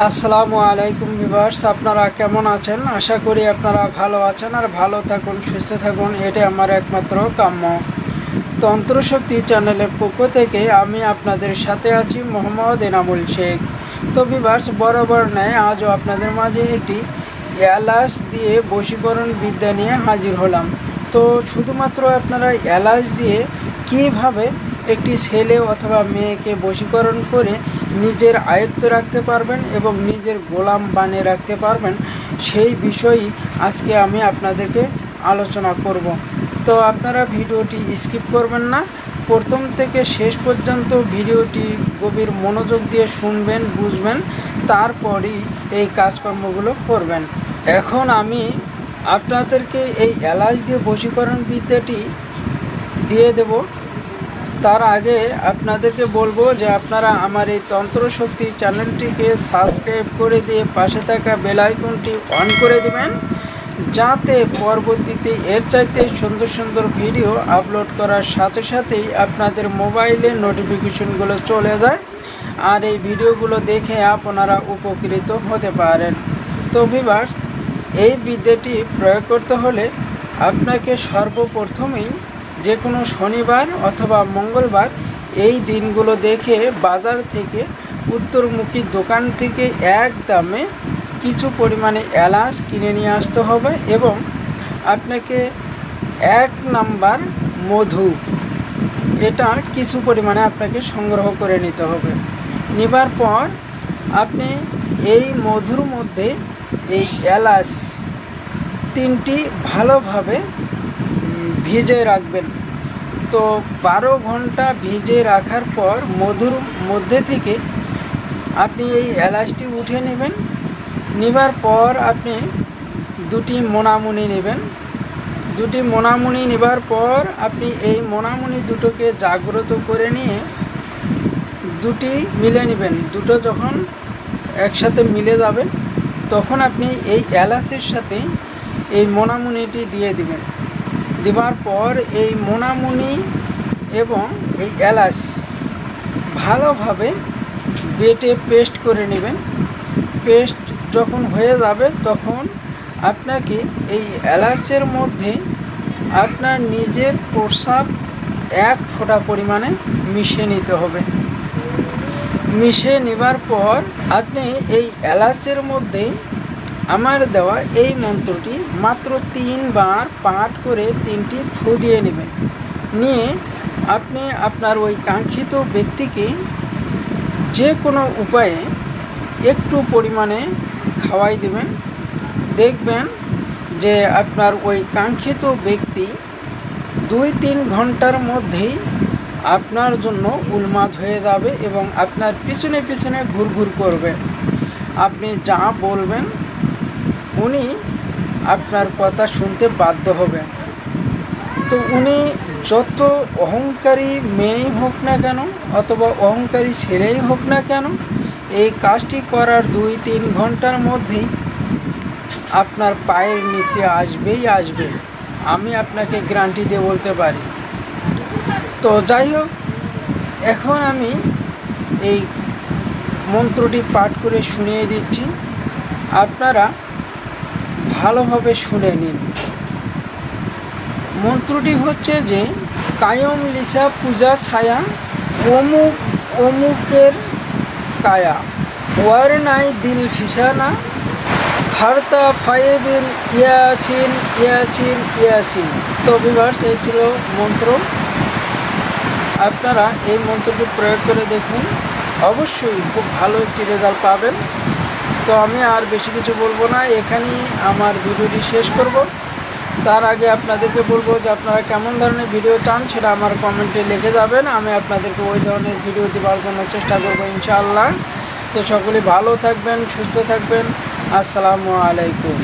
আসসালামু আলাইকুম ভিউয়ার্স, আপনারা কেমন আছেন? আশা করি আপনারা ভালো আছেন আর ভালো থাকুন, সুস্থ থাকুন, এটাই আমার একমাত্র কাম্য। তন্ত্রশক্তি চ্যানেলের পক্ষ থেকে আমি আপনাদের সাথে আছি মোহাম্মদ এনামুল শেখ। তো ভিউয়ার্স, বরাবর ন্যায় আজও আপনাদের মাঝে একটি এলাচ দিয়ে বশীকরণ বিদ্যা নিয়ে হাজির হলাম। তো শুধুমাত্র আপনারা এলাচ দিয়ে কিভাবে একটি ছেলে অথবা মেয়েকে বশীকরণ করে নিজের আয়ত্তে রাখতে পারবেন এবং নিজের গোলাম বানিয়ে রাখতে পারবেন, সেই বিষয়ই আজকে আমি আপনাদেরকে আলোচনা করব। তো আপনারা ভিডিওটি স্কিপ করবেন না, প্রথম থেকে শেষ পর্যন্ত ভিডিওটি গভীর মনোযোগ দিয়ে শুনবেন, বুঝবেন, তারপরই এই কাজকর্মগুলো করবেন। এখন আমি আপনাদেরকে এই এলাচ দিয়ে বশীকরণ বিদ্যাটি দিয়ে দেব। তার আগে আপনাদেরকে বলবো যে আপনারা আমার এই তন্ত্রশক্তি চ্যানেলটিকে সাবস্ক্রাইব করে দিয়ে পাশে থাকা বেল আইকনটি অন করে দিবেন, যাতে পরবর্তীতে এর চাইতে সুন্দর সুন্দর ভিডিও আপলোড করার সাথে সাথেই আপনাদের মোবাইলে নোটিফিকেশনগুলো চলে যায় আর এই ভিডিওগুলো দেখে আপনারা উপকৃত হতে পারেন। তো ভিউয়ার্স, এই বিদ্যাটি প্রয়োগ করতে হলে আপনাকে সর্বপ্রথমেই যে কোনো শনিবার অথবা মঙ্গলবার এই দিনগুলো দেখে বাজার থেকে উত্তরমুখী দোকান থেকে এক দামে কিছু পরিমাণে এলাচ কিনে নিয়ে আসতে হবে এবং আপনাকে 1 নাম্বার মধু, এটা কিছু পরিমাণে আপনাকে সংগ্রহ করে নিতে হবে। নেবার পর আপনি এই মধুর মধ্যে এই এলাচ 3টি ভালোভাবে ভিজে রাখবেন। তো 12 ঘন্টা ভিজে রাখার পর মধুর মধ্যে থেকে আপনি এই এলাচটি উঠে নেবেন। নেবার পর আপনি 2টি মোনামুনি নেবেন। 2টি মোনামুনি নেবার পর আপনি এই মোনামুনি দুটোকে জাগ্রত করে নিয়ে 2টি মিলে নেবেন। দুটো যখন একসাথে মিলে যাবে তখন আপনি এই এলাচের সাথে এই মোনামুনিটি দিয়ে দিবেন। দেওয়ার পর এই মোনামুনি এবং এই এলাচ ভালোভাবে বেটে পেস্ট করে নেবেন। পেস্ট যখন হয়ে যাবে তখন আপনাকে এই এলাচের মধ্যে আপনার নিজের প্রস্রাব 1 ফোঁটা পরিমাণে মিশিয়ে নিতে হবে। মিশিয়ে নেবার পর আপনি এই এলাচের মধ্যে আমার দেওয়া এই মন্ত্রটি মাত্র 3 বার পাঠ করে 3টি ফু দিয়ে নেবেন। নিয়ে আপনি আপনার ওই কাঙ্ক্ষিত ব্যক্তিকে যে কোনো উপায়ে একটু পরিমাণে খাওয়াই দেবেন। দেখবেন যে আপনার ওই কাঙ্ক্ষিত ব্যক্তি 2-3 ঘন্টার মধ্যেই আপনার জন্য উন্মাদ হয়ে যাবে এবং আপনার পিছনে পিছনে ঘুরঘুর করবে। আপনি যা বলবেন উনি আপনার কথা শুনতে বাধ্য হবেন। তো উনি যত অহংকারী মেয়েই হোক না কেন অথবা অহংকারী ছেলেই হোক না কেন, এই কাজটি করার 2-3 ঘন্টার মধ্যেই আপনার পায়ের নিচে আসবেই আসবে, আমি আপনাকে গ্যারান্টি দিয়ে বলতে পারি। তো যাই হোক, এখন আমি এই মন্ত্রটি পাঠ করে শুনিয়ে দিচ্ছি, আপনারা ভালোভাবে শুনে নিন। মন্ত্রটি হচ্ছে যে কায়ম লিসা পূজা ছায়া অমুক অমুকের কায়া ওয়ার নাই দিল ফিসানা খারতা ফায়েবিন ইয়াসিন ইয়াসিন ইয়াসিন। তো ভিউয়ার্স, এই ছিল মন্ত্র। আপনারা এই মন্ত্রটি প্রয়োগ করে দেখুন, অবশ্যই খুব ভালো একটি রেজাল্ট পাবেন। তো আমি আর বেশি কিছু বলবো না, এখানেই আমার ভিডিওটি শেষ করব। তার আগে আপনাদেরকে বলবো যে আপনারা কেমন ধরনের ভিডিও চান সেটা আমার কমেন্টে লিখে যাবেন, আমি আপনাদেরকে ওই ধরনের ভিডিও দেওয়ার জন্য চেষ্টা করবো ইনশাআল্লাহ। তো সকলে ভালো থাকবেন, সুস্থ থাকবেন। আসসালামু আলাইকুম।